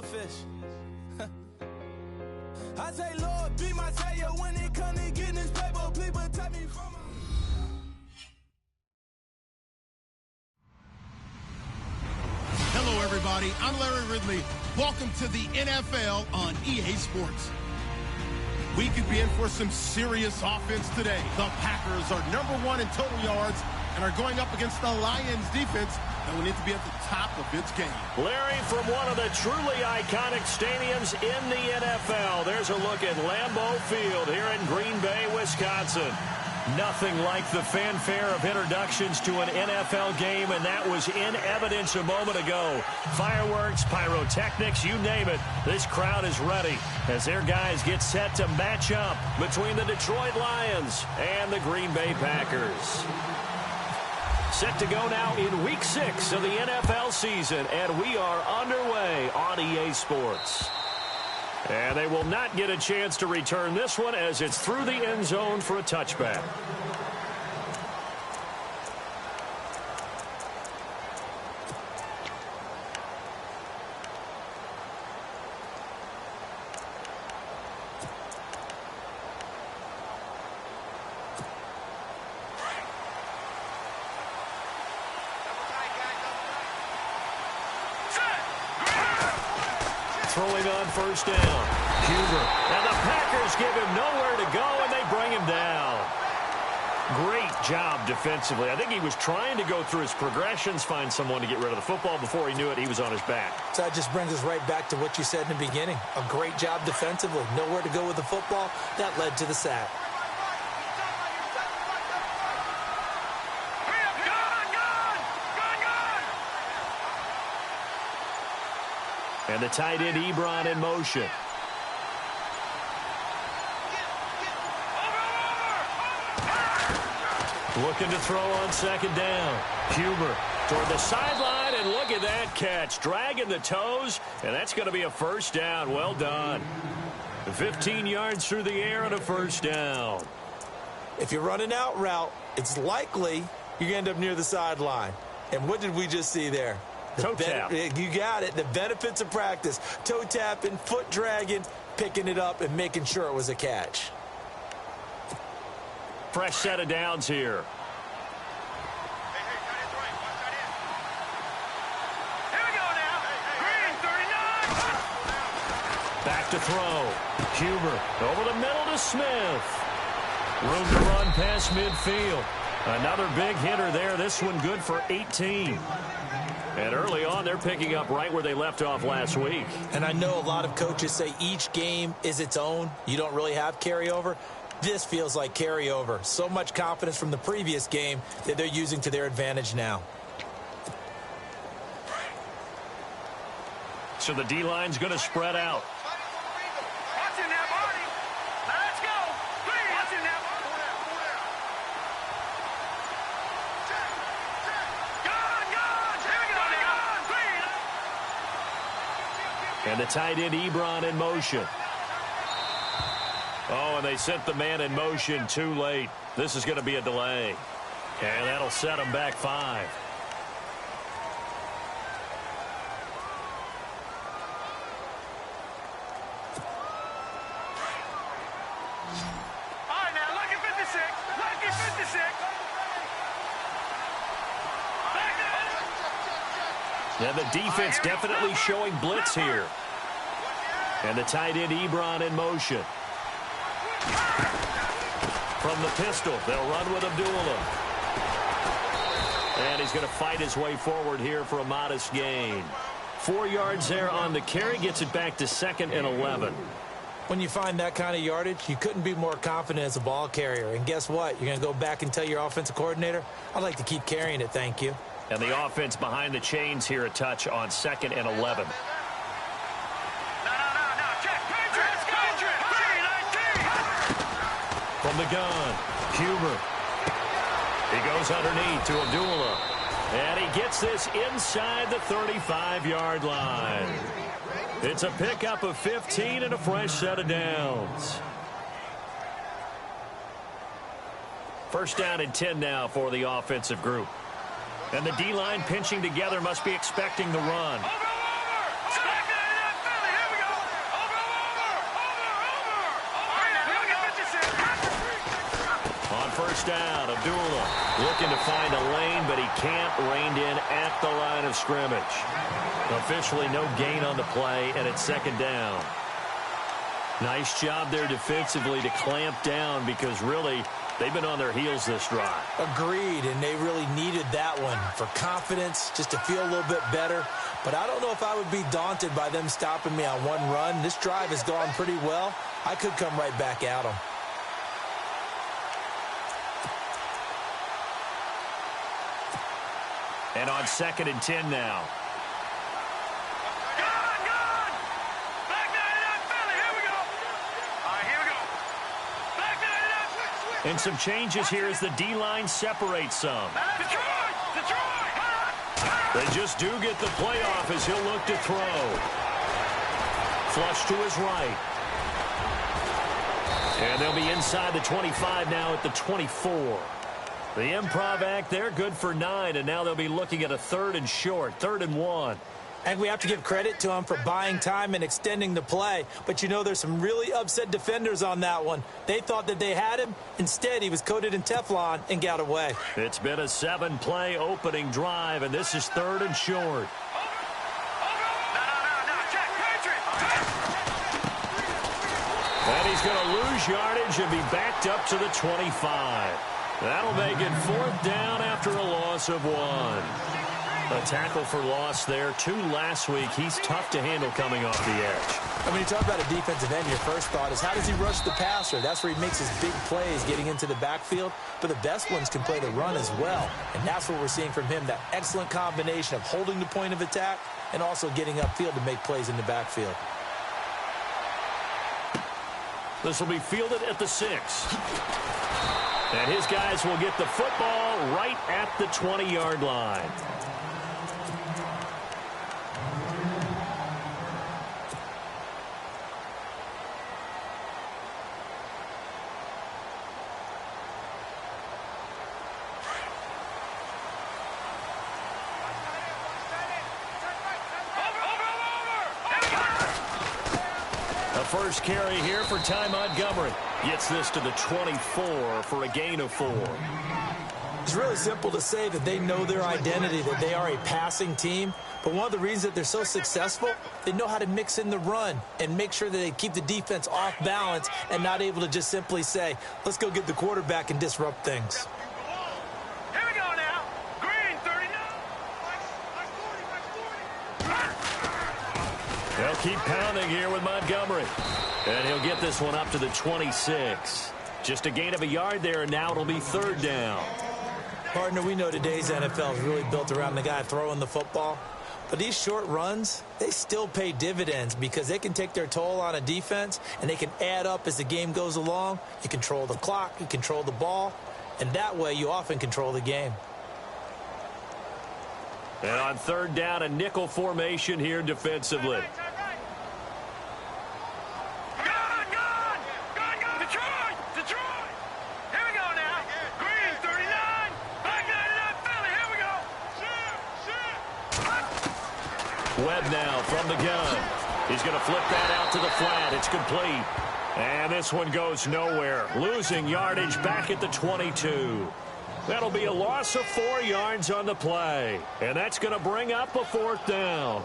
fish. I say, Lord, be my savior when it comes to getting this paper. Please protect me from my... Hello, everybody. I'm Larry Ridley. Welcome to the NFL on EA Sports. We could be in for some serious offense today. The Packers are #1 in total yards and are going up against the Lions defense that will need to be at the top of its game. Larry, from one of the truly iconic stadiums in the NFL, there's a look at Lambeau Field here in Green Bay, Wisconsin. Nothing like the fanfare of introductions to an NFL game, and that was in evidence a moment ago. Fireworks, pyrotechnics, you name it. This crowd is ready as their guys get set to match up between the Detroit Lions and the Green Bay Packers. Set to go now in Week 6 of the NFL season, and we are underway on EA Sports. And they will not get a chance to return this one as it's through the end zone for a touchback. Throwing on first down. Huber. And the Packers give him nowhere to go, and they bring him down. Great job defensively. I think he was trying to go through his progressions, find someone to get rid of the football. Before he knew it, he was on his back. So that just brings us right back to what you said in the beginning. A great job defensively. Nowhere to go with the football. That led to the sack. And the tight end, Ebron, in motion. Looking to throw on second down. Huber toward the sideline, and look at that catch. Dragging the toes, and that's going to be a first down. Well done. 15 yards through the air and a first down. If you're running out route, it's likely you're going to end up near the sideline. And what did we just see there? Toe tap. You got it. The benefits of practice. Toe tapping, foot dragging, picking it up, and making sure it was a catch. Fresh set of downs here. Here we go now. Green, 39. Back to throw. Huber over the middle to Smith. Room to run past midfield. Another big hitter there. This one good for 18. And early on, they're picking up right where they left off last week. And I know a lot of coaches say each game is its own. You don't really have carryover. This feels like carryover. So much confidence from the previous game that they're using to their advantage now. So the D-line's going to spread out. Watching that, Marty. Now let's go. Green. Watching that. And the tight end, Ebron, in motion. Oh, and they sent the man in motion too late. This is going to be a delay. And that'll set them back 5. All right, now, lucky 56. Lucky 56. And the defense definitely showing blitz here. And the tight end, Ebron, in motion. From the pistol, they'll run with Abdullah. And he's going to fight his way forward here for a modest gain. 4 yards there on the carry, gets it back to 2nd and 11. When you find that kind of yardage, you couldn't be more confident as a ball carrier. And guess what? You're going to go back and tell your offensive coordinator, I'd like to keep carrying it, thank you. And the offense behind the chains here a touch on 2nd and 11. No. Check. Patriots. From the gun, Huber. He goes underneath to Abdullah. And he gets this inside the 35-yard line. It's a pickup of 15 and a fresh set of downs. First down and 10 now for the offensive group. And the D-line pinching together, must be expecting the run. On first down, Abdullah looking to find a lane, but he can't. Reined in at the line of scrimmage. Officially no gain on the play, and it's second down. Nice job there defensively to clamp down because really they've been on their heels this drive. Agreed, and they really needed that one for confidence, just to feel a little bit better. But I don't know if I would be daunted by them stopping me on one run. This drive has gone pretty well. I could come right back at them. And on 2nd and 10 now. And some changes here as the D-line separates some. They just do get the playoff as he'll look to throw. Flush to his right. And they'll be inside the 25 now at the 24. The improv act there, good for 9, and now they'll be looking at a 3rd and short, 3rd and 1. And we have to give credit to him for buying time and extending the play. But, you know, there's some really upset defenders on that one. They thought that they had him. Instead, he was coated in Teflon and got away. It's been a 7-play opening drive, and this is 3rd and short. And he's going to lose yardage and be backed up to the 25. That'll make it 4th down after a loss of 1. A tackle for loss there. 2 last week. He's tough to handle coming off the edge. And when you talk about a defensive end, your first thought is how does he rush the passer? That's where he makes his big plays getting into the backfield. But the best ones can play the run as well. And that's what we're seeing from him, that excellent combination of holding the point of attack and also getting upfield to make plays in the backfield. This will be fielded at the 6. And his guys will get the football right at the 20-yard line. First carry here for Ty Montgomery. Gets this to the 24 for a gain of 4. It's really simple to say that they know their identity, that they are a passing team. But one of the reasons that they're so successful, they know how to mix in the run and make sure that they keep the defense off balance and not able to just simply say, let's go get the quarterback and disrupt things. Here we go now. Green, 39. They'll keep pounding here with Montgomery. And he'll get this one up to the 26. Just a gain of a yard there, and now it'll be 3rd down. Partner, we know today's NFL is really built around the guy throwing the football. But these short runs, they still pay dividends because they can take their toll on a defense, and they can add up as the game goes along. You control the clock, you control the ball, and that way you often control the game. And on 3rd down, a nickel formation here defensively. Webb now from the gun. He's going to flip that out to the flat. It's complete. And this one goes nowhere. Losing yardage back at the 22. That'll be a loss of 4 yards on the play. And that's going to bring up a 4th down.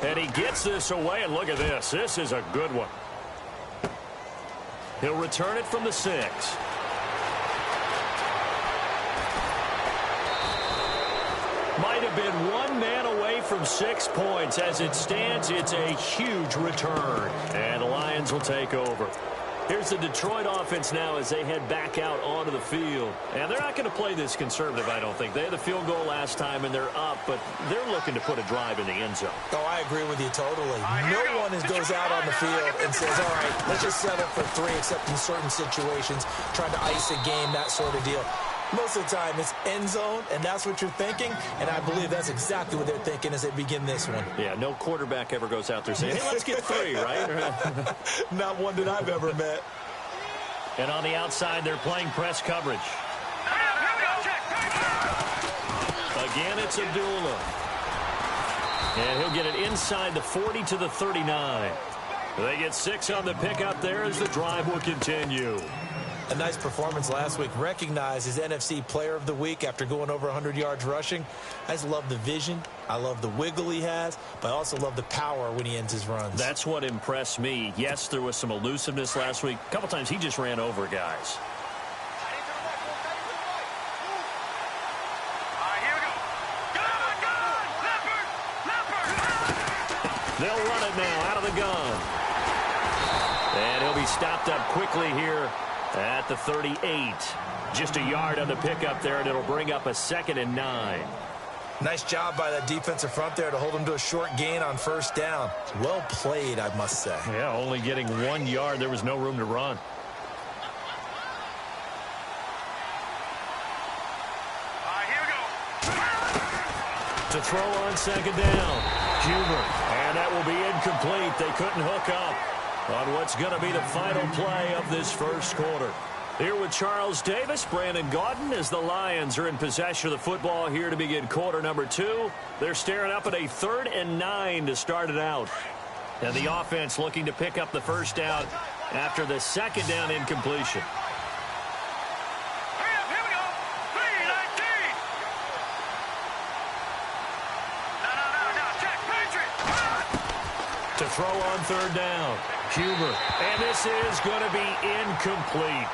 And he gets this away, and look at this. This is a good one. He'll return it from the 6. Might have been 1 man away from 6 points. As it stands, it's a huge return. And the Lions will take over. Here's the Detroit offense now as they head back out onto the field. And they're not going to play this conservative, I don't think. They had the field goal last time, and they're up, but they're looking to put a drive in the end zone. Oh, I agree with you totally. No one goes out on the field and says, all right, let's just settle for 3, except in certain situations, trying to ice a game, that sort of deal. Most of the time, it's end zone, and that's what you're thinking, and I believe that's exactly what they're thinking as they begin this one. Yeah, no quarterback ever goes out there saying, hey, let's get 3, right? Not one that I've ever met. And on the outside, they're playing press coverage. Again, it's Abdullah. And he'll get it inside the 40 to the 39. They get 6 on the pickup there as the drive will continue. A nice performance last week. Recognized as NFC Player of the Week after going over 100 yards rushing. I just love the vision. I love the wiggle he has, but I also love the power when he ends his runs. That's what impressed me. Yes, there was some elusiveness last week. A couple times he just ran over guys. They'll run it now out of the gun. And he'll be stopped up quickly here at the 38. Just a yard on the pickup there, and it'll bring up a 2nd and 9. Nice job by that defensive front there to hold him to a short gain on first down. Well played, I must say. Yeah, only getting 1 yard. There was no room to run. Here we go. To throw on 2nd down. Huber. And that will be incomplete. They couldn't hook up on what's going to be the final play of this first quarter. Here with Charles Davis, Brandon Gaudin, as the Lions are in possession of the football here to begin quarter number 2. They're staring up at a 3rd and 9 to start it out. And the offense looking to pick up the first down after the 2nd down incompletion. Hurry up, here we go. 3:19. No, check, Patriot. To throw on 3rd down. Huber. And this is going to be incomplete.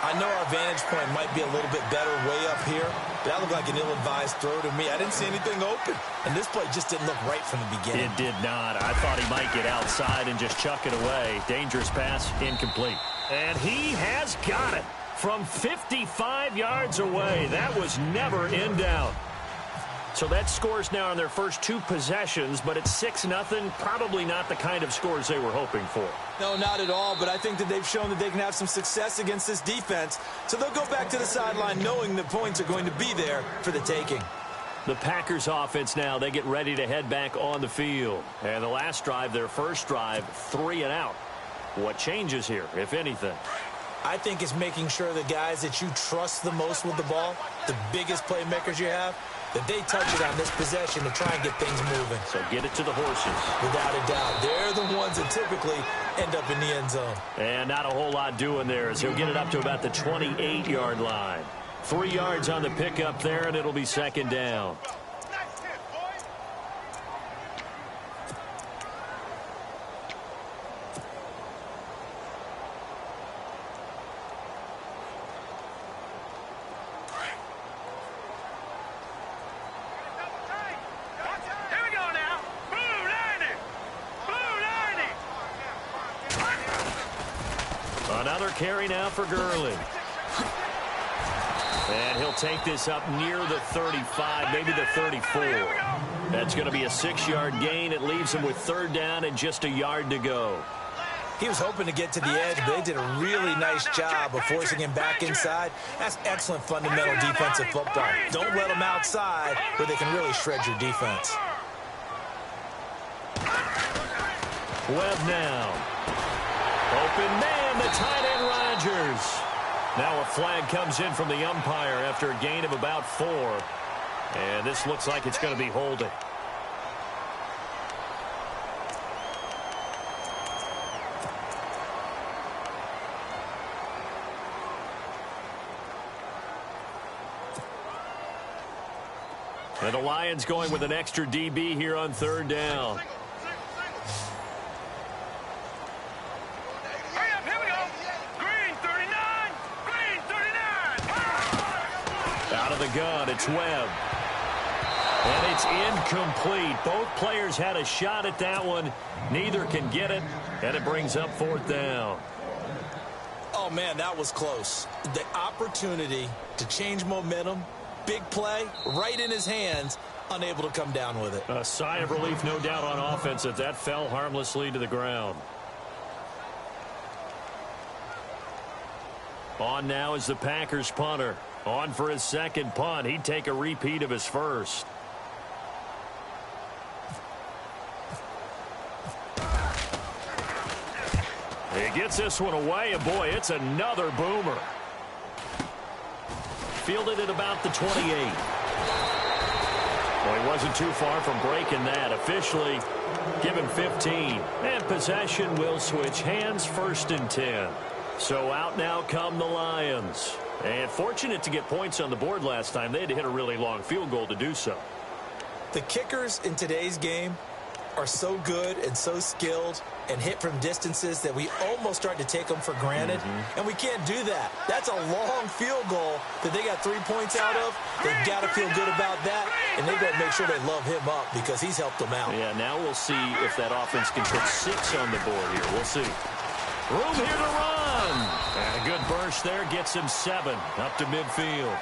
I know our vantage point might be a little bit better way up here, but that looked like an ill-advised throw to me. I didn't see anything open, and this play just didn't look right from the beginning. It did not. I thought he might get outside and just chuck it away. Dangerous pass, incomplete. And he has got it from 55 yards away. That was never in doubt. So that scores now on their first 2 possessions, but it's 6-0. Probably not the kind of scores they were hoping for. No, not at all, but I think that they've shown that they can have some success against this defense. So they'll go back to the sideline knowing the points are going to be there for the taking. The Packers offense now, they get ready to head back on the field. And the last drive, their first drive, 3 and out. What changes here, if anything? I think it's making sure the guys that you trust the most with the ball, the biggest playmakers you have, that they touch it on this possession to try and get things moving. So get it to the horses. Without a doubt. They're the ones that typically end up in the end zone. And not a whole lot doing there as he'll get it up to about the 28-yard line. 3 yards on the pickup there, and it'll be 2nd down. Another carry now for Gurley. And he'll take this up near the 35, maybe the 34. That's going to be a 6-yard gain. It leaves him with 3rd down and just a yard to go. He was hoping to get to the edge, but they did a really nice job of forcing him back inside. That's excellent fundamental defensive football. Don't let them outside where they can really shred your defense. Webb now. Open man, the tight end Rodgers. Now a flag comes in from the umpire after a gain of about 4. And this looks like it's going to be holding. And the Lions going with an extra DB here on 3rd down. The gun, it's Webb. And it's incomplete. Both players had a shot at that one. Neither can get it, and it brings up 4th down. Oh, man, that was close. The opportunity to change momentum, big play, right in his hands, unable to come down with it. A sigh of relief, no doubt, on offense as that fell harmlessly to the ground. On now is the Packers punter. On for his 2nd punt. He'd take a repeat of his first. He gets this one away, and boy, it's another boomer. Fielded at about the 28. Well, he wasn't too far from breaking that. Officially given 15. And possession will switch hands, 1st and 10. So out now come the Lions. And fortunate to get points on the board last time. They had to hit a really long field goal to do so. The kickers in today's game are so good and so skilled and hit from distances that we almost start to take them for granted. And we can't do that. That's a long field goal that they got 3 points out of. They've got to feel good about that, and they've got to make sure they love him up because he's helped them out. Yeah, now we'll see if that offense can put 6 on the board here. We'll see. Room here to run. And a good burst there gets him 7 up to midfield.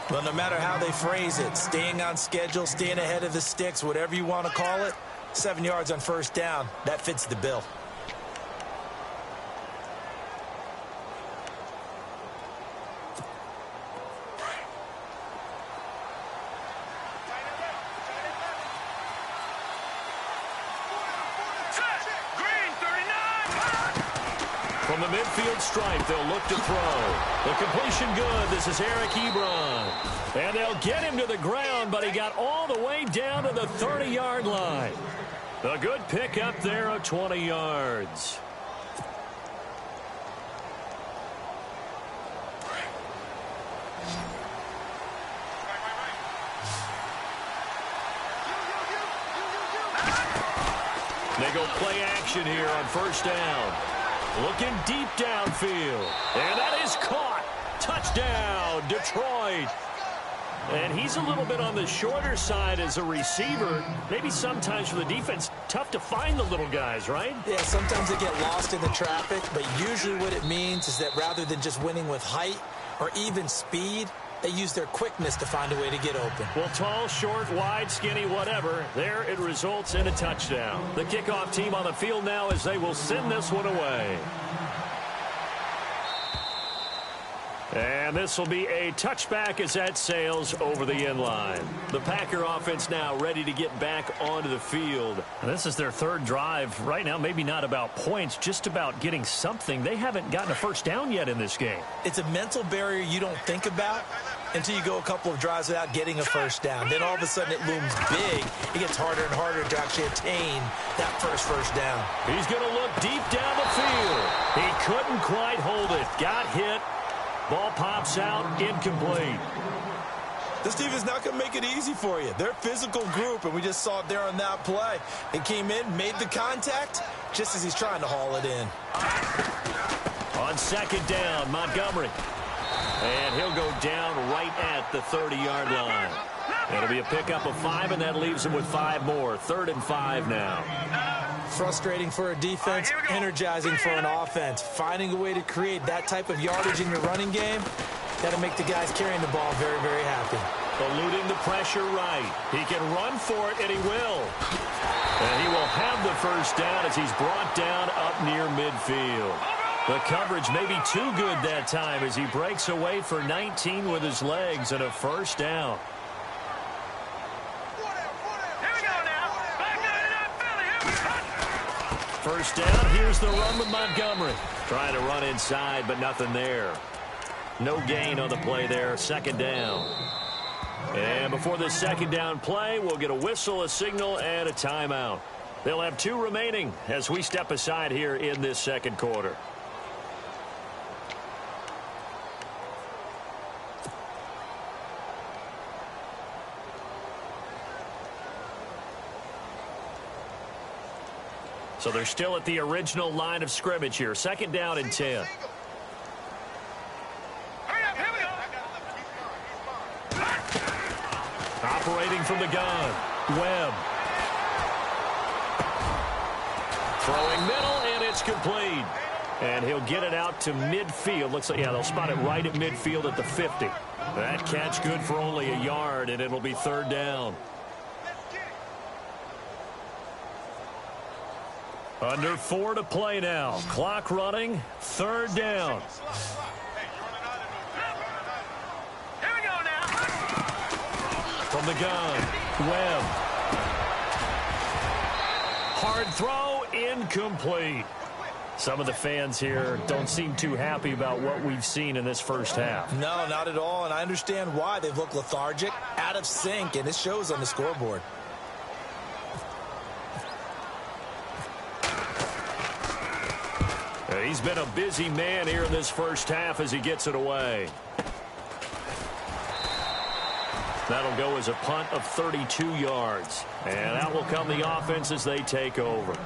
Well, no matter how they phrase it, staying on schedule, staying ahead of the sticks, whatever you want to call it, 7 yards on 1st down, that fits the bill. From the midfield stripe, they'll look to throw. The completion good. This is Eric Ebron. And they'll get him to the ground, but he got all the way down to the 30-yard line. A good pick up there of 20 yards. They go play action here on 1st down. Looking deep downfield. And that is caught. Touchdown, Detroit. And he's a little bit on the shorter side as a receiver. Maybe sometimes for the defense, tough to find the little guys, right? Yeah, sometimes they get lost in the traffic, but usually what it means is that rather than just winning with height or even speed, they use their quickness to find a way to get open. Well, tall, short, wide, skinny, whatever. There it results in a touchdown. The kickoff team on the field now as they will send this one away. And this will be a touchback as that sails over the end line. The Packer offense now ready to get back onto the field. And this is their 3rd drive. Right now, maybe not about points, just about getting something. They haven't gotten a 1st down yet in this game. It's a mental barrier you don't think about until you go a couple of drives without getting a 1st down. Then all of a sudden it looms big. It gets harder and harder to actually attain that first down. He's going to look deep down the field. He couldn't quite hold it. Got hit. Ball pops out, incomplete. This team is not going to make it easy for you. They're a physical group, and we just saw it there on that play. It came in, made the contact, just as he's trying to haul it in. On 2nd down, Montgomery. And he'll go down right at the 30-yard line. It'll be a pickup of 5, and that leaves him with 5 more. 3rd and 5 now. Frustrating for a defense, energizing for an offense. Finding a way to create that type of yardage in your running game, that'll make the guys carrying the ball very, very happy. Eluding the pressure right. He can run for it, and he will. And he will have the 1st down as he's brought down up near midfield. The coverage may be too good that time as he breaks away for 19 with his legs and a 1st down. First down, here's the run with Montgomery. Trying to run inside, but nothing there. No gain on the play there, 2nd down. And before this 2nd down play, we'll get a whistle, a signal, and a timeout. They'll have 2 remaining as we step aside here in this 2nd quarter. So they're still at the original line of scrimmage here. 2nd down and 10. Operating from the gun. Webb. Throwing middle, and it's complete. And he'll get it out to midfield. Looks like, yeah, they'll spot it right at midfield at the 50. That catch good for only a yard, and it'll be 3rd down. Under 4 to play now. Clock running. 3rd down. Here we go now. From the gun. Webb. Hard throw. Incomplete. Some of the fans here don't seem too happy about what we've seen in this first half. No, not at all, and I understand why. They've looked lethargic, out of sync, and it shows on the scoreboard. He's been a busy man here in this first half as he gets it away. That'll go as a punt of 32 yards. And out will come the offense as they take over.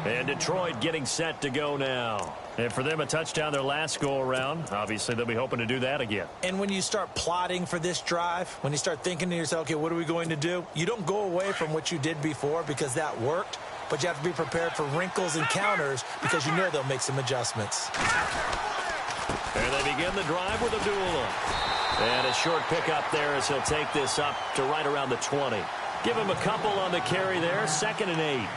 And Detroit getting set to go now. And for them, a touchdown their last go-around. Obviously, they'll be hoping to do that again. And when you start plotting for this drive, when you start thinking to yourself, okay, what are we going to do? You don't go away from what you did before because that worked. But you have to be prepared for wrinkles and counters because you know they'll make some adjustments. And they begin the drive with Abdullah. And a short pickup there as he'll take this up to right around the 20. Give him a couple on the carry there, 2nd and 8.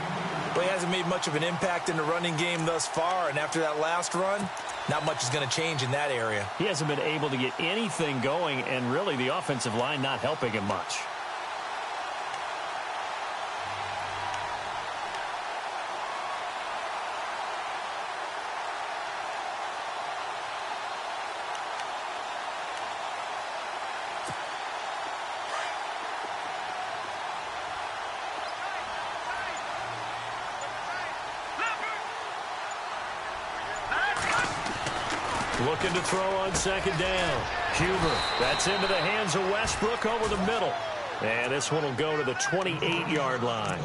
Well, he hasn't made much of an impact in the running game thus far, and after that last run, not much is going to change in that area. He hasn't been able to get anything going, and really the offensive line not helping him much. Looking to throw on 2nd down. Huber, that's into the hands of Westbrook over the middle. And this one will go to the 28-yard line.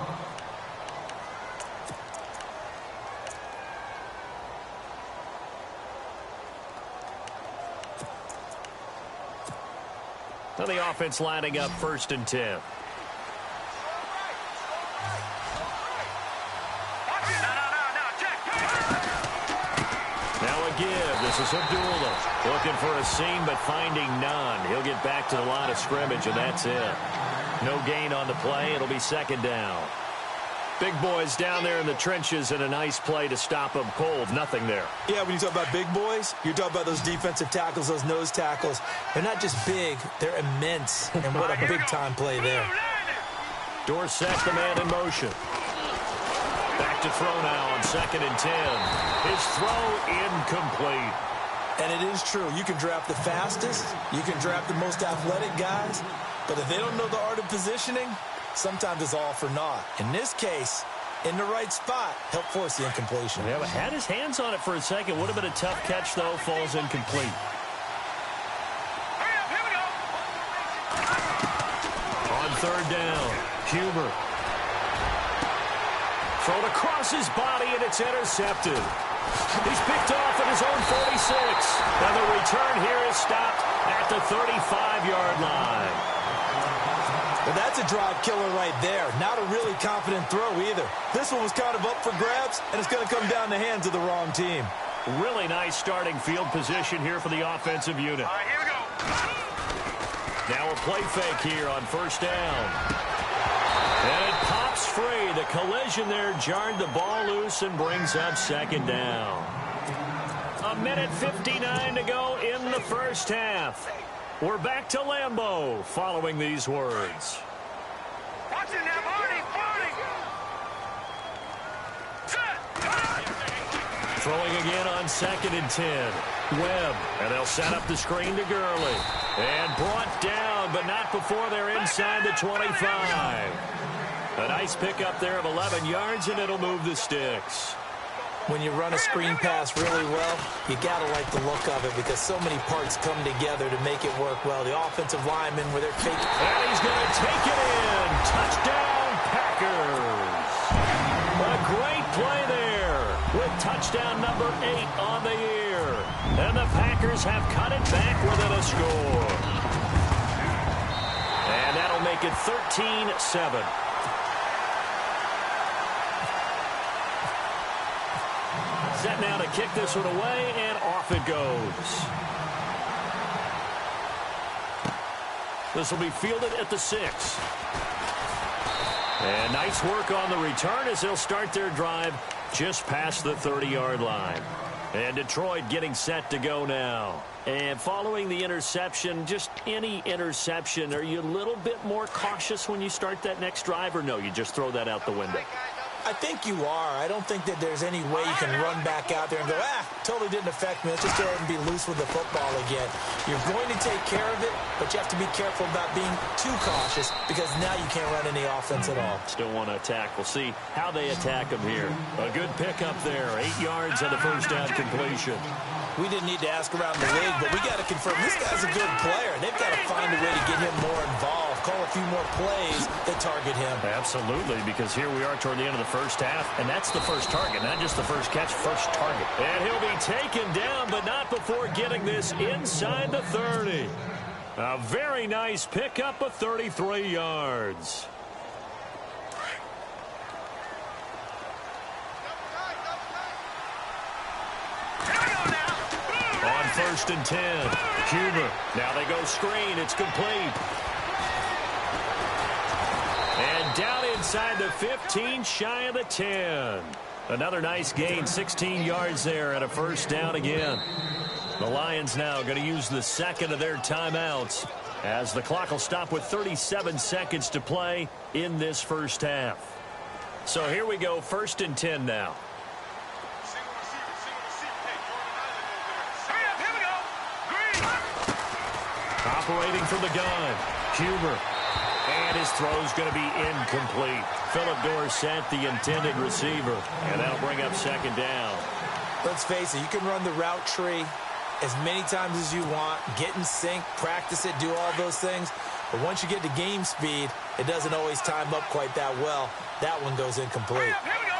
Now the offense lining up 1st and 10. This is Abdullah looking for a seam but finding none. He'll get back to the line of scrimmage, and that's it. No gain on the play. It'll be 2nd down. Big boys down there in the trenches, and a nice play to stop them cold. Nothing there. Yeah, when you talk about big boys, you're talking about those defensive tackles, those nose tackles. They're not just big, they're immense. And what a big-time play there. Dorsett, the man in motion. Back to throw now on 2nd and 10. His throw incomplete. And it is true. You can draft the fastest. You can draft the most athletic guys. But if they don't know the art of positioning, sometimes it's all for naught. In this case, in the right spot, helped force the incompletion. Yeah, but had his hands on it for a second. Would have been a tough catch, though. Falls incomplete. Here we go. On 3rd down, Huber. Thrown across his body, and it's intercepted. He's picked off at his own 46. And the return here is stopped at the 35-yard line. Well, that's a drive killer right there. Not a really confident throw either. This one was kind of up for grabs, and it's going to come down the hands of the wrong team. Really nice starting field position here for the offensive unit. All right, here we go. Now a play fake here on 1st down. And it pops free. The collision there jarred the ball loose and brings up 2nd down. 1:59 to go in the first half. We're back to Lambeau following these words. Watching that, Barney. Throwing again on 2nd and 10. Webb, and they'll set up the screen to Gurley. And brought down, but not before they're inside the 25. A nice pickup there of 11 yards, and it'll move the sticks. When you run a screen pass really well, you got to like the look of it because so many parts come together to make it work well. The offensive lineman where they're faking. And he's going to take it in. Touchdown, Packers. A great play there with touchdown number 8 on the year. And the Packers have cut it back within a score. And that'll make it 13-7. Set now to kick this one away, and off it goes. This will be fielded at the 6. And nice work on the return as they'll start their drive just past the 30-yard line. And Detroit getting set to go now. And following the interception, just any interception, are you a little bit more cautious when you start that next drive, or no, you just throw that out the window? I think you are. I don't think that there's any way you can run back out there and go, totally didn't affect me. Let's just go ahead and be loose with the football again. You're going to take care of it, but you have to be careful about being too cautious because now you can't run any offense at all. Still want to attack. We'll see how they attack him here. A good pickup there. 8 yards on the first down completion. We didn't need to ask around the league, but we got to confirm this guy's a good player. They've got to find a way to get him more involved, call a few more plays that target him. Absolutely, because here we are toward the end of the first half, and that's the first target, not just the first catch, first target. And he'll be taken down, but not before getting this inside the 30. A very nice pickup of 33 yards. On 1st and 10, Huber. Now they go screen. It's complete. And down inside the 15, shy of the 10. Another nice gain, 16 yards there and a first down again. The Lions now going to use the second of their timeouts as the clock will stop with 37 seconds to play in this first half. So here we go, 1st and 10 now. Operating from the gun, Huber. And his throw's going to be incomplete. Philip Dorsett, the intended receiver. And that'll bring up 2nd down. Let's face it, you can run the route tree as many times as you want, get in sync, practice it, do all those things. But once you get to game speed, it doesn't always time up quite that well. That one goes incomplete. Here we go.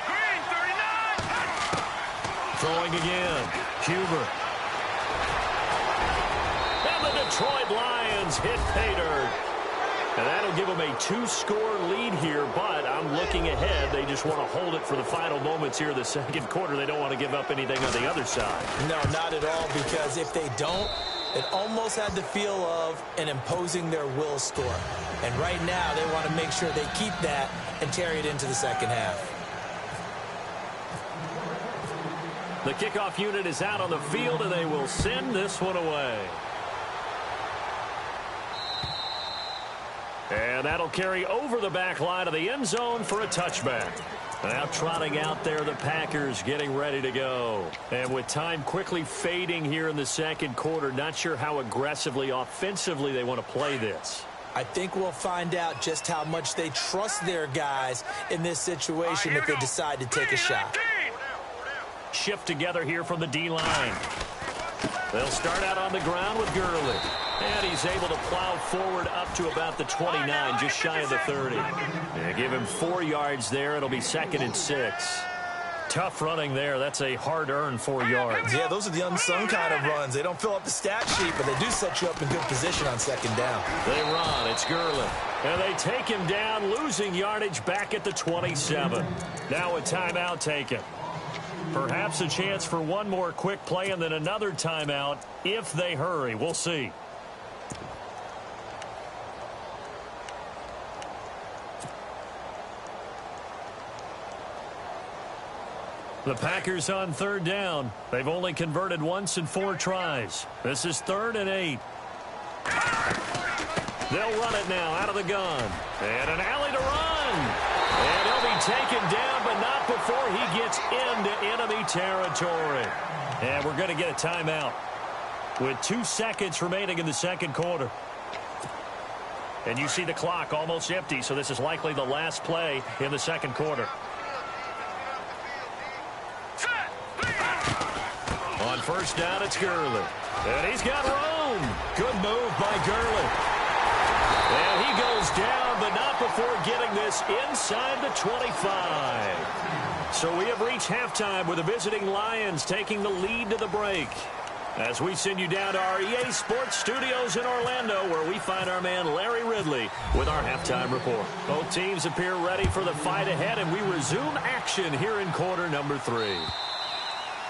Green, 39. Throwing again, Huber. Detroit Lions hit pay dirt. And that'll give them a 2-score lead here, but I'm looking ahead. They just want to hold it for the final moments here of the second quarter. They don't want to give up anything on the other side. No, not at all, because if they don't, it almost had the feel of an imposing their will score. And right now, they want to make sure they keep that and carry it into the second half. The kickoff unit is out on the field, and they will send this one away. And that'll carry over the back line of the end zone for a touchback. Now trotting out there, the Packers getting ready to go. And with time quickly fading here in the second quarter, not sure how aggressively, offensively they want to play this. I think we'll find out just how much they trust their guys in this situation if they decide to take a shot. Shift together here from the D-line. They'll start out on the ground with Gurley. And he's able to plow forward up to about the 29, just shy of the 30. And give him 4 yards there. It'll be 2nd and 6. Tough running there. That's a hard-earned 4 yards. Yeah, those are the unsung kind of runs. They don't fill up the stat sheet, but they do set you up in good position on 2nd down. They run. It's Gurley. And they take him down, losing yardage back at the 27. Now a timeout taken. Perhaps a chance for one more quick play and then another timeout if they hurry. We'll see. The Packers on 3rd down. They've only converted once in 4 tries. This is 3rd and 8. They'll run it now out of the gun. And an alley to run. And he'll be taken down, but not before he gets into enemy territory. And we're going to get a timeout with 2 seconds remaining in the second quarter. And you see the clock almost empty, so this is likely the last play in the second quarter. On 1st down, it's Gurley. And he's got room. Good move by Gurley. And he goes down, but not before getting this inside the 25. So we have reached halftime with the visiting Lions taking the lead to the break. As we send you down to our EA Sports Studios in Orlando, where we find our man Larry Ridley with our halftime report. Both teams appear ready for the fight ahead, and we resume action here in quarter number 3.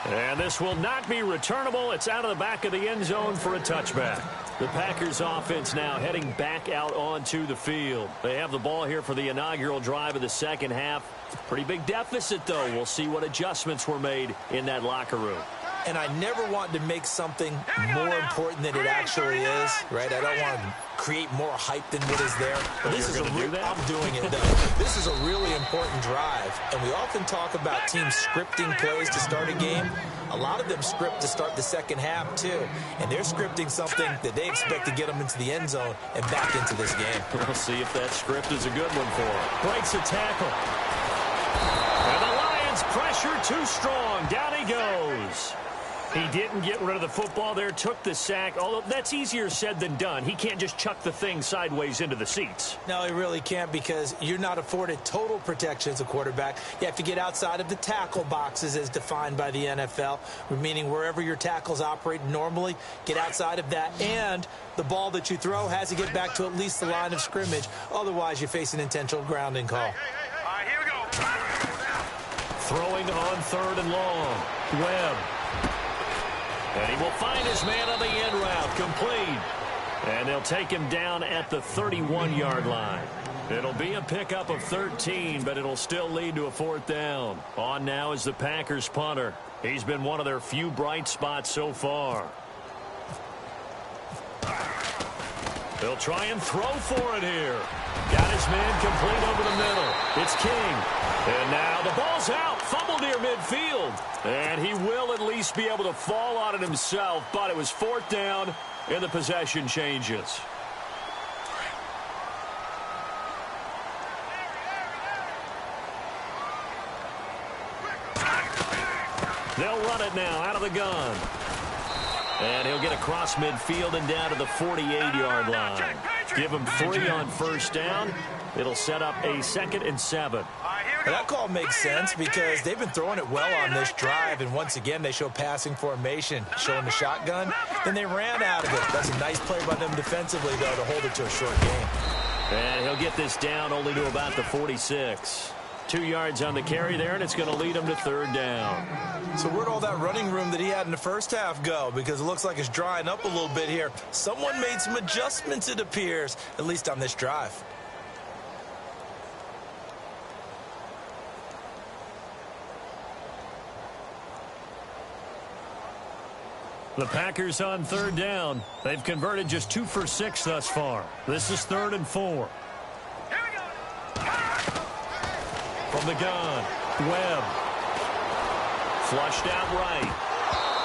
And this will not be returnable. It's out of the back of the end zone for a touchback. The Packers offense now heading back out onto the field. They have the ball here for the inaugural drive of the second half. Pretty big deficit, though. We'll see what adjustments were made in that locker room. And I never want to make something more important than it actually is, right? I don't want to create more hype than what is there. But this is I'm doing it, though. This is a really important drive. And we often talk about teams scripting plays to start a game. A lot of them script to start the second half, too. And they're scripting something that they expect to get them into the end zone and back into this game. We'll see if that script is a good one for them. Breaks a tackle. And the Lions pressure too strong. Down he goes. He didn't get rid of the football there, took the sack, although that's easier said than done. He can't just chuck the thing sideways into the seats. No, he really can't, because you're not afforded total protection as a quarterback. You have to get outside of the tackle boxes as defined by the NFL, meaning wherever your tackles operate normally, get outside of that, and the ball that you throw has to get back to at least the line of scrimmage. Otherwise, you face an intentional grounding call. All right, here we go. Throwing on 3rd and long. Webb. And he will find his man on the end route, complete. And they'll take him down at the 31-yard line. It'll be a pickup of 13, but it'll still lead to a 4th down. On now is the Packers punter. He's been one of their few bright spots so far. They'll try and throw for it here. Got his man complete over the middle. It's King. And now the ball's out. Fumble near midfield. And he will at least be able to fall on it himself. But it was 4th down, and the possession changes. They'll run it now out of the gun. And he'll get across midfield and down to the 48-yard line. Give him 3 on 1st down. It'll set up a 2nd and 7. Well, that call makes sense because they've been throwing it well on this drive, and once again they show passing formation, showing the shotgun. Then they ran out of it. That's a nice play by them defensively, though, to hold it to a short game. And he'll get this down only to about the 46. 2 yards on the carry there, and it's going to lead him to 3rd down. So where'd all that running room that he had in the first half go? Because it looks like it's drying up a little bit here. Someone made some adjustments, it appears, at least on this drive. The Packers on 3rd down. They've converted just 2 for 6 thus far. This is 3rd and 4. From the gun, Webb. Flushed out right.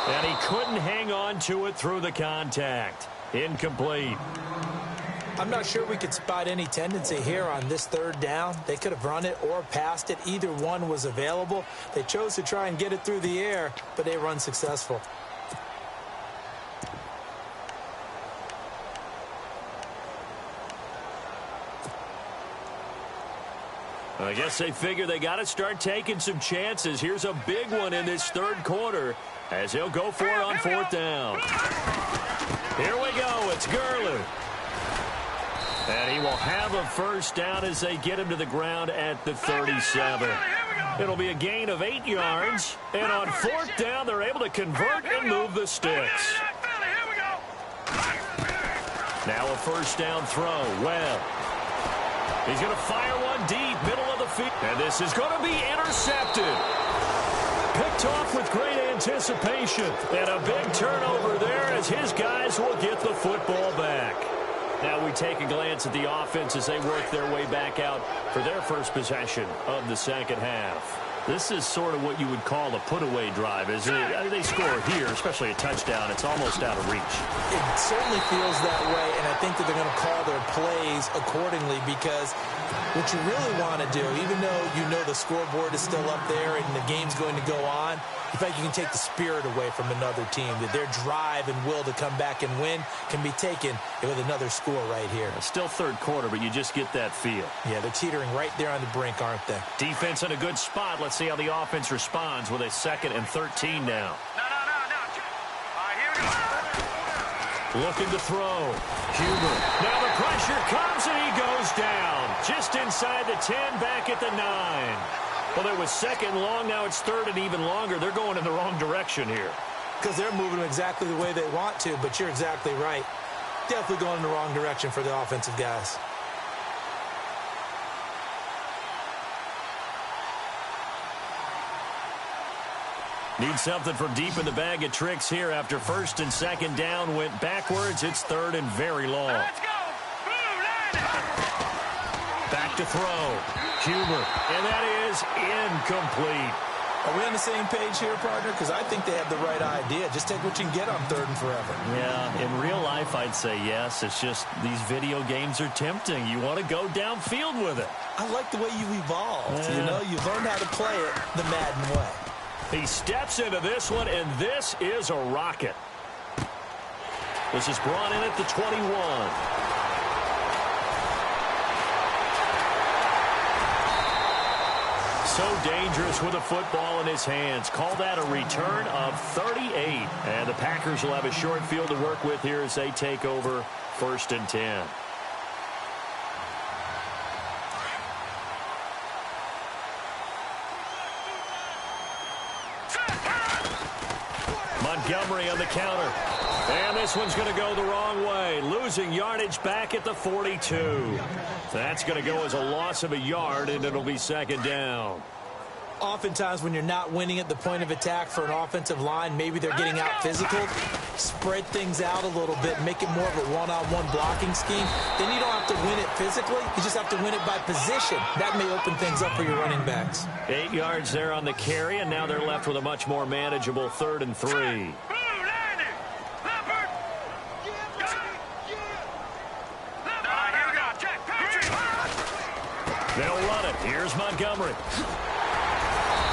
And he couldn't hang on to it through the contact. Incomplete. I'm not sure we could spot any tendency here on this 3rd down. They could have run it or passed it. Either one was available. They chose to try and get it through the air, but they were unsuccessful. I guess they figure they got to start taking some chances. Here's a big one in this 3rd quarter as he'll go for it on 4th down. Here we go. It's Gurley. And he will have a 1st down as they get him to the ground at the 37. It'll be a gain of 8 yards. And on 4th down, they're able to convert and move the sticks. Now a 1st down throw. Webb. He's going to fire one deep, middle of the field. And this is going to be intercepted. Picked off with great anticipation. And a big turnover there as his guys will get the football back. Now we take a glance at the offense as they work their way back out for their first possession of the second half. This is sort of what you would call a put-away drive, isn't it? They score here, especially a touchdown. It's almost out of reach. It certainly feels that way, and I think that they're going to call their plays accordingly because what you really want to do, even though you know the scoreboard is still up there and the game's going to go on, in fact, you can take the spirit away from another team, that their drive and will to come back and win can be taken with another score right here. It's still 3rd quarter, but you just get that feel. Yeah, they're teetering right there on the brink, aren't they? Defense in a good spot. Let's see how the offense responds with a 2nd and 13 now. No. All right, here we go. Looking to throw. Huber. Now the pressure comes and he goes down. Just inside the 10, back at the 9. Well, there was 2nd long. Now it's 3rd and even longer. They're going in the wrong direction here. Because they're moving them exactly the way they want to, but you're exactly right. definitely going in the wrong direction for the offensive guys. Need something from deep in the bag of tricks here after first and second down went backwards. It's third and very long. Let's go. Back to throw. Huber. And that is incomplete. Are we on the same page here, partner? Because I think they have the right idea. Just take what you can get on third and forever. Yeah, in real life, I'd say yes. It's just these video games are tempting. You want to go downfield with it. I like the way you evolved. You know, you learned how to play it the Madden way. He steps into this one, and this is a rocket. This is brought in at the 21. So dangerous with a football in his hands. Call that a return of 38. And the Packers will have a short field to work with here as they take over first and 10. Montgomery on the counter. And this one's going to go the wrong way. Losing yardage back at the 42. That's going to go as a loss of a yard, and it'll be second down. Oftentimes when you're not winning at the point of attack for an offensive line, maybe they're getting out physical, spread things out a little bit, make it more of a one-on-one blocking scheme. Then you don't have to win it physically. You just have to win it by position. That may open things up for your running backs. 8 yards there on the carry, and now they're left with a much more manageable 3rd and 3. They'll run it. Here's Montgomery.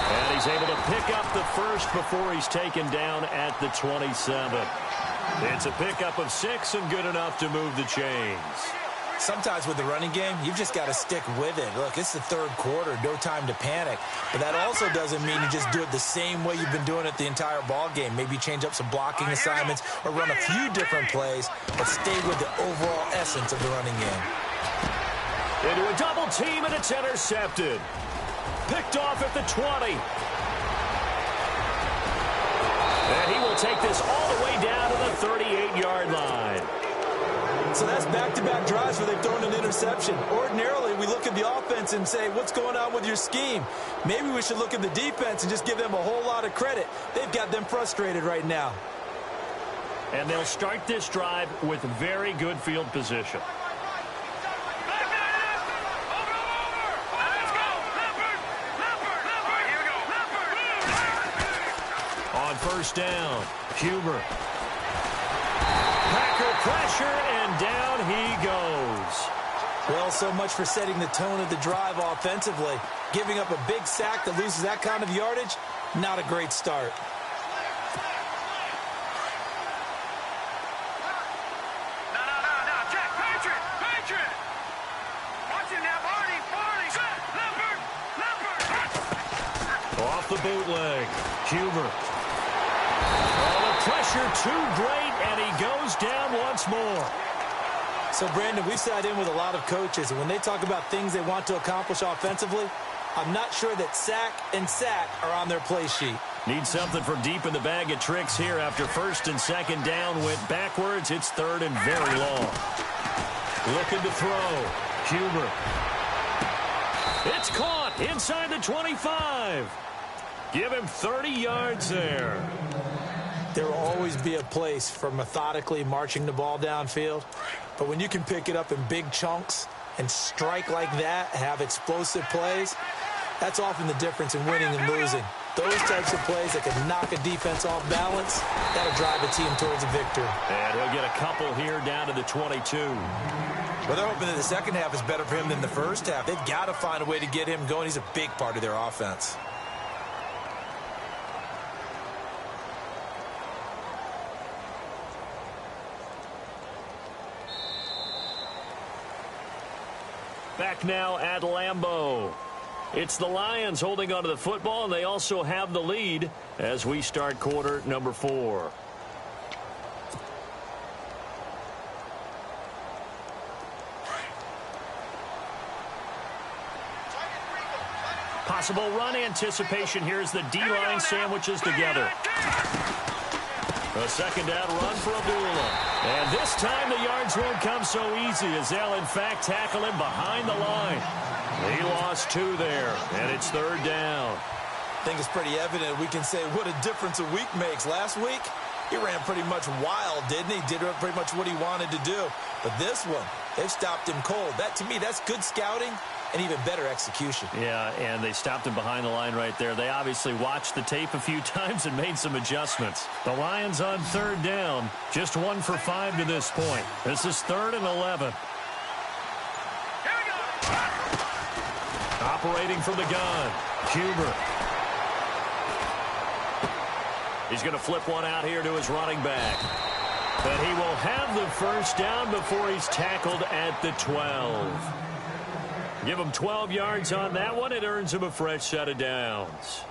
And he's able to pick up the first before he's taken down at the 27. It's a pickup of 6 and good enough to move the chains. Sometimes with the running game, you've just got to stick with it. Look, it's the third quarter, no time to panic. But that also doesn't mean you just do it the same way you've been doing it the entire ball game. Maybe change up some blocking assignments or run a few different plays, but stay with the overall essence of the running game. Into a double team, and it's intercepted. Picked off at the 20. And he will take this all the way down to the 38-yard line. So that's back-to-back drives where they've thrown an interception. Ordinarily, we look at the offense and say, what's going on with your scheme? Maybe we should look at the defense and just give them a whole lot of credit. They've got them frustrated right now. And they'll start this drive with very good field position. On first down, Huber. Packer pressure, and down he goes. Well, so much for setting the tone of the drive offensively. Giving up a big sack that loses that kind of yardage, not a great start. No, Jack, Patriot. Watch it now, Barney. Leopard. Off the bootleg, Huber. Oh, the pressure too great, and he goes down once more. So, Brandon, we've sat in with a lot of coaches, and when they talk about things they want to accomplish offensively, I'm not sure that sack and sack are on their play sheet. Need something from deep in the bag of tricks here after first and second down went backwards. It's 3rd and very long. Looking to throw. Huber. It's caught inside the 25. Give him 30 yards there. There will always be a place for methodically marching the ball downfield. But when you can pick it up in big chunks and strike like that, have explosive plays, that's often the difference in winning and losing. Those types of plays that can knock a defense off balance, that'll drive a team towards a victory. And he'll get a couple here down to the 22. Well, they're hoping that the second half is better for him than the first half. They've got to find a way to get him going. He's a big part of their offense. Back now at Lambeau. It's the Lions holding onto the football, and they also have the lead as we start quarter number 4. Possible run anticipation here as the D-line sandwiches together. A second down run for Abdullah. And this time the yards won't come so easy as they'll, in fact, tackle him behind the line. He lost 2 there, and it's third down. I think it's pretty evident we can say what a difference a week makes. Last week, he ran pretty much wild, didn't he? Did pretty much what he wanted to do. But this one, they've stopped him cold. That, to me, that's good scouting and even better execution. Yeah, and they stopped him behind the line right there. They obviously watched the tape a few times and made some adjustments. The Lions on third down, just 1 for 5 to this point. This is 3rd and 11. Here we go. Operating from the gun, Huber. He's going to flip one out here to his running back. But he will have the first down before he's tackled at the 12. Give him 12 yards on that one. It earns him a fresh set of downs.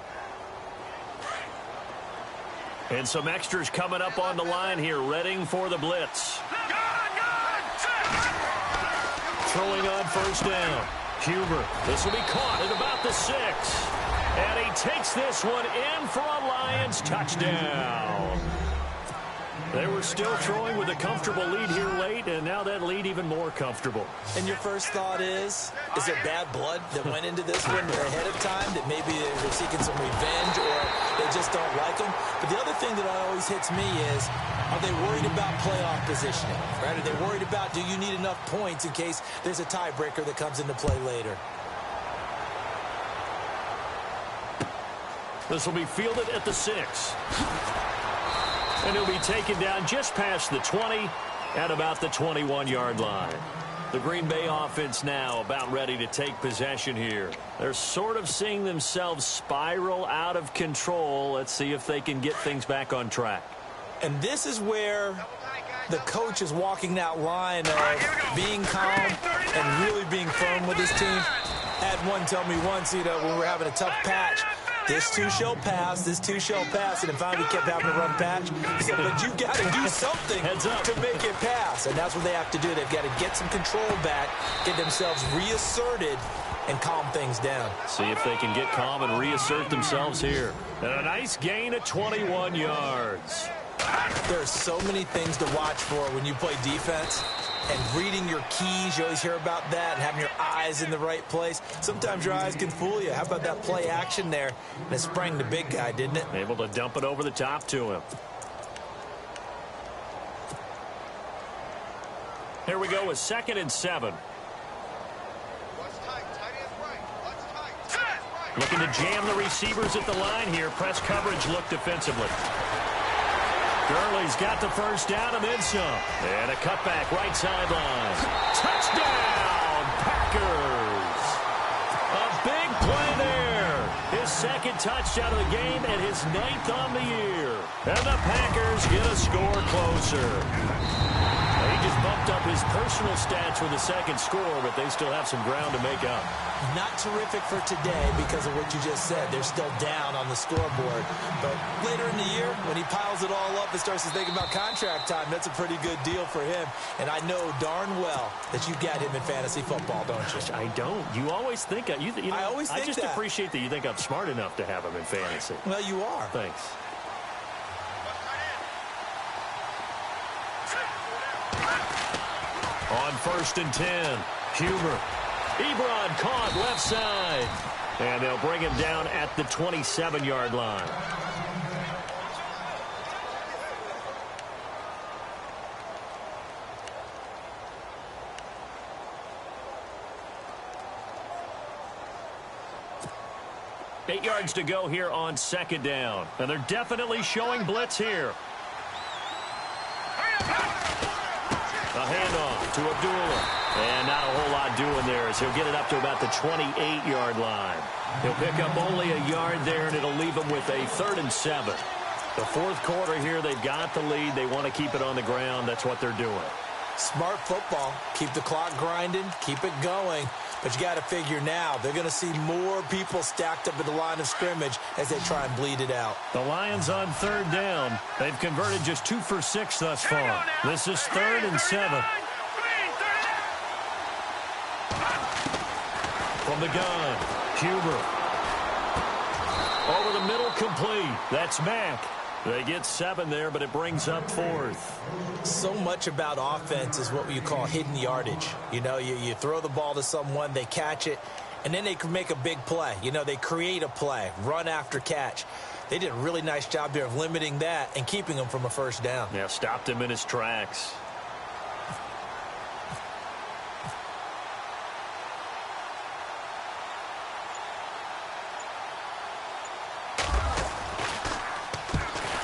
And some extras coming up on the line here, readying for the blitz. Throwing on first down. Huber. This will be caught at about the 6. And he takes this one in for a Lions touchdown. They were still throwing with a comfortable lead here late, and now that lead even more comfortable. And your first thought is there bad blood that went into this one ahead of time, that maybe they're seeking some revenge or they just don't like them? But the other thing that always hits me is, are they worried about playoff positioning? Right? Are they worried about, do you need enough points in case there's a tiebreaker that comes into play later? This will be fielded at the 6. And he'll be taken down just past the 20 at about the 21-yard line. The Green Bay offense now about ready to take possession here. They're sort of seeing themselves spiral out of control. Let's see if they can get things back on track. And this is where the coach is walking that line of being calm and really being firm with his team. Had one tell me once, when we're having a tough patch, this too shall pass, this too shall pass. And then finally kept having a rough patch. He said, but you've got to do something to make it pass. And that's what they have to do. They've got to get some control back, get themselves reasserted, and calm things down. See if they can get calm and reassert themselves here. And a nice gain of 21 yards. There are so many things to watch for when you play defense. And reading your keys, you always hear about that, and having your eyes in the right place. Sometimes your eyes can fool you. How about that play action there? And it sprang the big guy, didn't it? Able to dump it over the top to him. Here we go with 2nd and 7. Looking to jam the receivers at the line here. Press coverage look defensively. Gurley's got the first down and then some. And a cutback right sideline. Touchdown, Packers. A big play there. His 2nd touchdown of the game and his 9th on the year. And the Packers get a score closer. He just bumped up his personal stats with the 2nd score, but they still have some ground to make up. Not terrific for today because of what you just said. They're still down on the scoreboard. But later in the year, when he piles it all up and starts to think about contract time, that's a pretty good deal for him. And I know darn well that you got him in fantasy football, don't you? I don't. You always think I just appreciate that you think I'm smart enough to have him in fantasy. Well, you are. Thanks. On 1st and 10, Huber. Ebron caught left side. And they'll bring him down at the 27-yard line. Eight yards to go here on 2nd down. And they're definitely showing blitz here. A handoff to Abdullah. And not a whole lot doing there as he'll get it up to about the 28-yard line. He'll pick up only a yard there, and it'll leave him with a 3rd and 7. The 4th quarter here, they've got the lead. They want to keep it on the ground. That's what they're doing. Smart football. Keep the clock grinding. Keep it going. But you got to figure now, they're going to see more people stacked up at the line of scrimmage as they try and bleed it out. The Lions on 3rd down. They've converted just 2 for 6 thus far. This is 3rd and 7. From the gun, Huber. Over the middle, complete. That's Mack. They get 7 there, but it brings up 4th. So much about offense is what you call hidden yardage. You know, you throw the ball to someone, they catch it, and then they can make a big play. You know, they create a play, run after catch. They did a really nice job there of limiting that and keeping him from a first down. Yeah, stopped him in his tracks.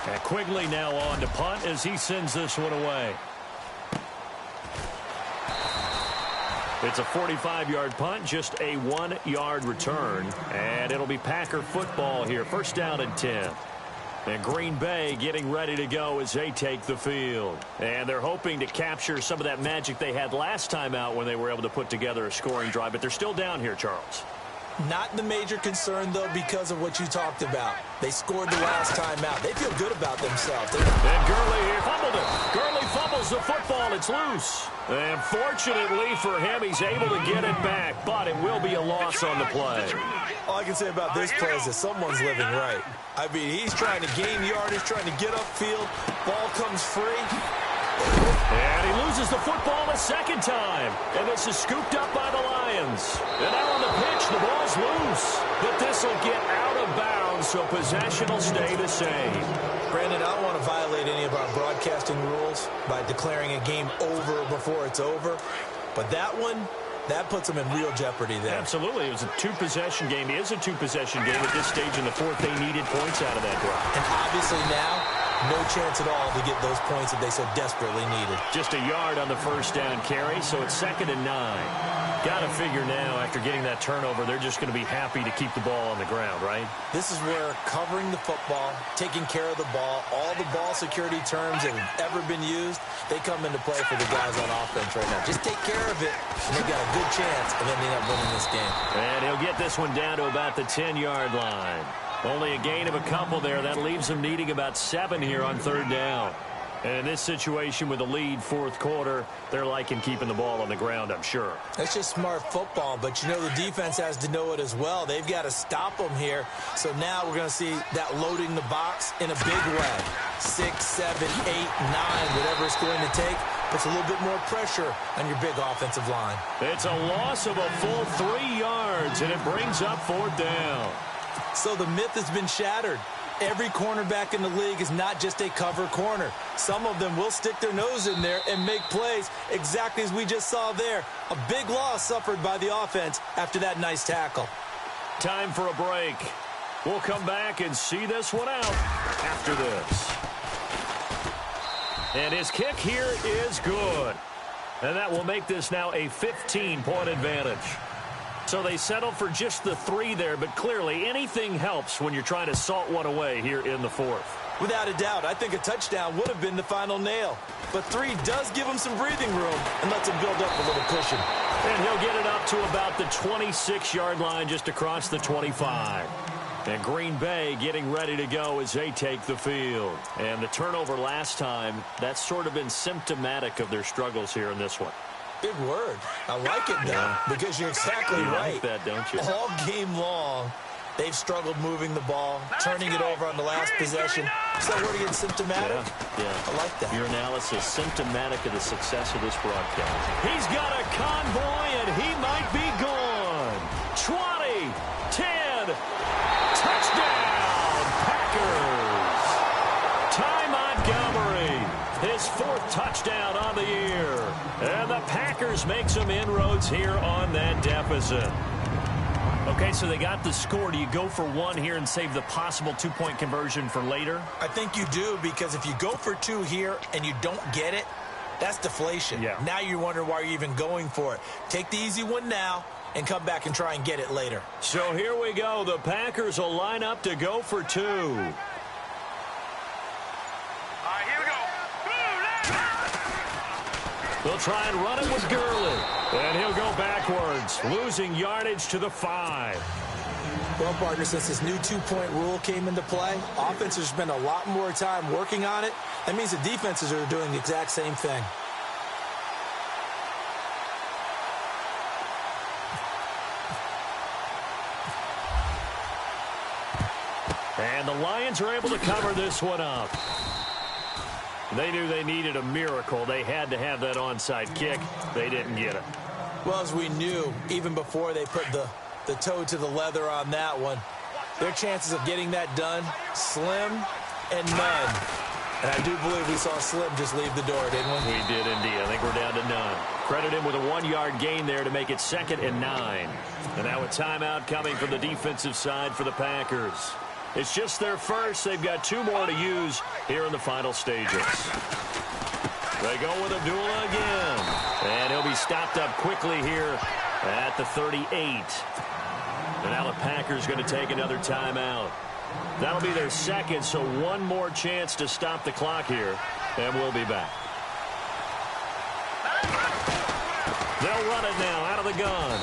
And Quigley now on to punt as he sends this one away. It's a 45-yard punt, just a 1-yard return. And it'll be Packer football here. First down and 10. And Green Bay getting ready to go as they take the field. And they're hoping to capture some of that magic they had last time out when they were able to put together a scoring drive. But they're still down here, Charles. Not the major concern, though, because of what you talked about. They scored the last time out. They feel good about themselves. And Gurley here fumbled it. Gurley fumbles the football. It's loose. And fortunately for him, he's able to get it back, but it will be a loss on the play. All I can say about this play is that someone's living right. I mean, he's trying to gain yardage, trying to get upfield. Ball comes free. And he loses the football a second time. And this is scooped up by the Lions. And now on the pitch, the ball's loose. But this will get out of bounds, so possession will stay the same. Brandon, I don't want to violate any of our broadcasting rules by declaring a game over before it's over. But that one, that puts them in real jeopardy there. Absolutely. It was a two-possession game. It is a two-possession game at this stage in the fourth. They needed points out of that drive. And obviously now, no chance at all to get those points that they so desperately needed. Just a yard on the first down carry, so it's 2nd and 9. Got to figure now, after getting that turnover, they're just going to be happy to keep the ball on the ground, right? This is where covering the football, taking care of the ball, all the ball security terms that have ever been used, they come into play for the guys on offense right now. Just take care of it, and they've got a good chance of ending up winning this game. And he'll get this one down to about the 10-yard line. Only a gain of a couple there. That leaves them needing about 7 here on 3rd down. And in this situation with a lead, 4th quarter, they're liking keeping the ball on the ground, I'm sure. That's just smart football, but you know the defense has to know it as well. They've got to stop them here. So now we're going to see that loading the box in a big way. 6, 7, 8, 9, whatever it's going to take, puts a little bit more pressure on your big offensive line. It's a loss of a full 3 yards, and it brings up 4th down. So the myth has been shattered. Every cornerback in the league is not just a cover corner. Some of them will stick their nose in there and make plays exactly as we just saw there. A big loss suffered by the offense after that nice tackle. Time for a break. We'll come back and see this one out after this. And his kick here is good. And that will make this now a 15-point advantage. So they settle for just the 3 there, but clearly anything helps when you're trying to salt one away here in the 4th. Without a doubt, I think a touchdown would have been the final nail. But 3 does give him some breathing room and lets him build up a little cushion. And he'll get it up to about the 26-yard line just across the 25. And Green Bay getting ready to go as they take the field. And the turnover last time, that's sort of been symptomatic of their struggles here in this one. Big word. I like it now because you're exactly right. You like that, don't you? All game long, they've struggled moving the ball, turning it over on the last possession. Is that word again, symptomatic? Yeah. I like that. Your analysis, symptomatic of the success of this broadcast. He's got a convoy, and he might be gone. 20, 10, touchdown, Packers. Ty Montgomery, his 4th touchdown on the year. And the Packers make some inroads here on that deficit. Okay, so they got the score. Do you go for 1 here and save the possible 2-point conversion for later? I think you do, because if you go for 2 here and you don't get it, that's deflation. Yeah. Now you're wondering why you're even going for it. Take the easy one now and come back and try and get it later. So here we go. The Packers will line up to go for 2. They'll try and run it with Gurley. And he'll go backwards, losing yardage to the 5. Well, partner, since this new 2-point rule came into play, offenses spend a lot more time working on it. That means the defenses are doing the exact same thing. And the Lions Lions are able to cover this one up. They knew they needed a miracle. They had to have that onside kick. They didn't get it. Well, as we knew, even before they put the toe to the leather on that one, their chances of getting that done, slim and none. And I do believe we saw Slim just leave the door, didn't we? We did indeed. I think we're down to none. Credit him with a 1-yard gain there to make it 2nd and 9. And now a timeout coming from the defensive side for the Packers. It's just their first. They've got 2 more to use here in the final stages. They go with Abdullah again. And he'll be stopped up quickly here at the 38. And now the Packers going to take another timeout. That'll be their second, so 1 more chance to stop the clock here. And we'll be back. They'll run it now out of the gun.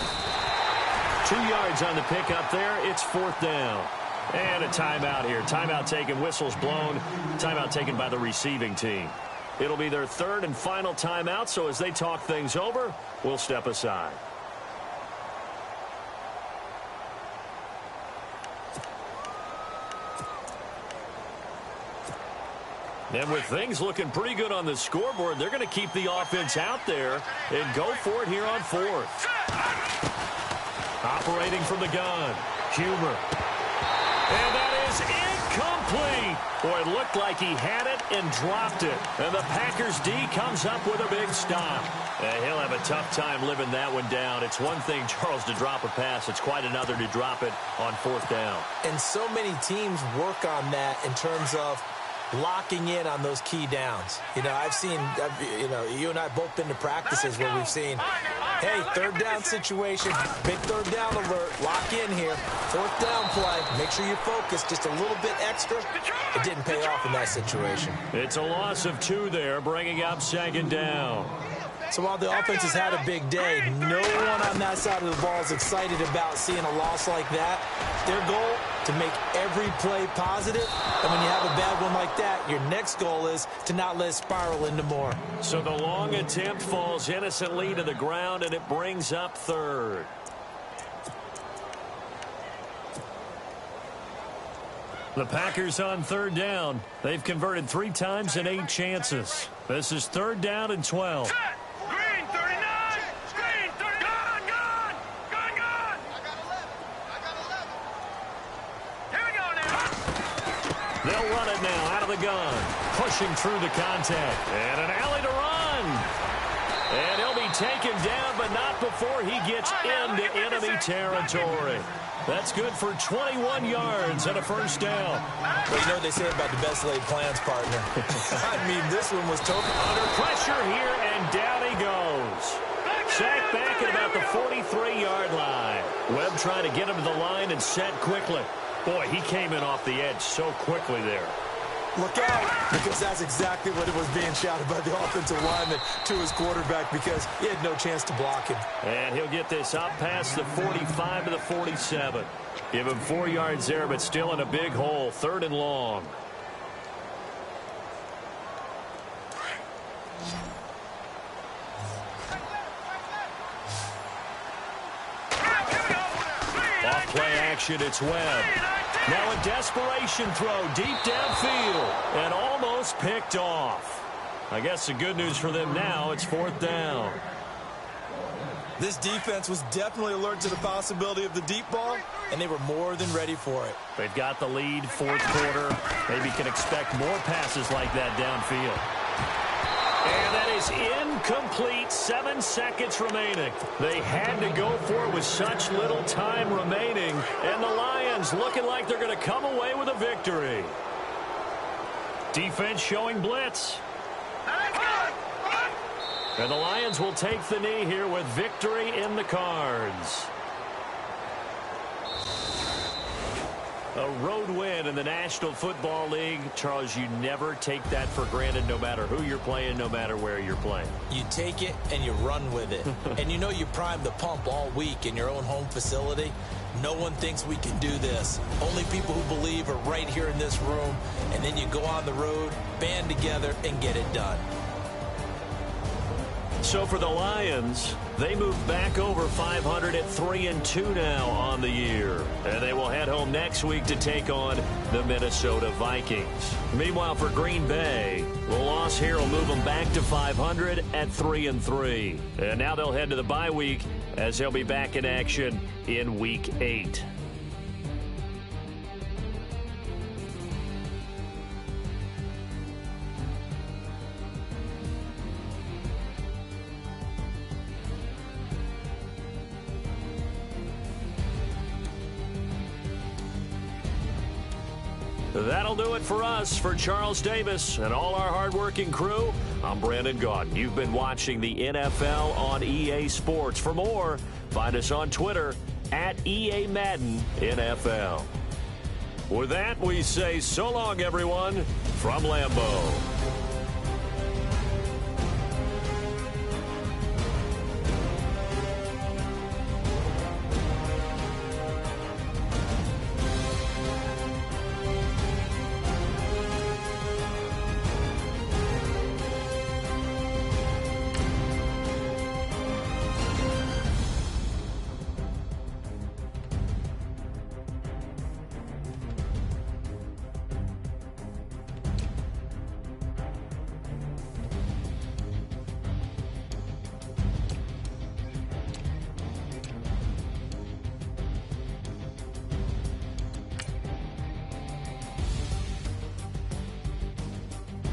2 yards on the pickup there. It's 4th down. And a timeout here. Timeout taken, whistles blown. Timeout taken by the receiving team. It'll be their 3rd and final timeout, so as they talk things over, we'll step aside. And with things looking pretty good on the scoreboard, they're going to keep the offense out there and go for it here on 4th. Operating from the gun, Huber. And that is incomplete. Boy, it looked like he had it and dropped it. And the Packers D comes up with a big stop. And he'll have a tough time living that one down. It's one thing, Charles, to drop a pass. It's quite another to drop it on 4th down. And so many teams work on that in terms of locking in on those key downs. You know, you and I both been to practices where we've seen, hey, 3rd down situation, big 3rd down alert, lock in here, 4th down play, make sure you focus just a little bit extra. It didn't pay off in that situation. It's a loss of 2 there, bringing up 2nd down. So while the offense has had a big day, no one on that side of the ball is excited about seeing a loss like that. Their goal, to make every play positive. And when you have a bad one like that, your next goal is to not let it spiral into more. So the long attempt falls innocently to the ground, and it brings up 3rd. The Packers on 3rd down. They've converted 3 times in 8 chances. This is 3rd down and 12. Green, 39! Green, 30! Gun! I got 11. Here we go now. They'll run it now out of the gun. Pushing through the contact. And an alley to run. And he'll be taken down, but not before he gets into enemy territory. That's good for 21 yards and a 1st down. Well, you know what they say about the best laid plans, partner. I mean, this one was totally under pressure here, and down he goes. Sacked back at about the 43-yard line. Webb trying to get him to the line and set quickly. Boy, he came in off the edge so quickly there. Look out, because that's exactly what it was being shouted by the offensive lineman to his quarterback, because he had no chance to block him. And he'll get this up past the 45 to the 47. Give him 4 yards there, but still in a big hole. 3rd and long. Off play action, it's Webb. Now a desperation throw deep downfield and almost picked off. I guess the good news for them now, it's 4th down. This defense was definitely alert to the possibility of the deep ball, and they were more than ready for it. They've got the lead, 4th quarter. Maybe can expect more passes like that downfield. And that is incomplete. 7 seconds remaining. They had to go for it with such little time remaining. And the Lions looking like they're going to come away with a victory. Defense showing blitz. And the Lions will take the knee here with victory in the cards. A road win in the National Football League. Charles, you never take that for granted no matter who you're playing, no matter where you're playing. You take it and you run with it. And you know you primed the pump all week in your own home facility. No one thinks we can do this. Only people who believe are right here in this room. And then you go on the road, band together, and get it done. So for the Lions, they move back over 500 at 3-2 now on the year. And they will head home next week to take on the Minnesota Vikings. Meanwhile, for Green Bay, the loss here will move them back to 500 at 3-3. And now they'll head to the bye week as they'll be back in action in Week 8. That'll do it for us. For Charles Davis and all our hardworking crew, I'm Brandon Gaudin. You've been watching the NFL on EA Sports. For more, find us on Twitter at EA Madden NFL. With that, we say so long, everyone, from Lambeau.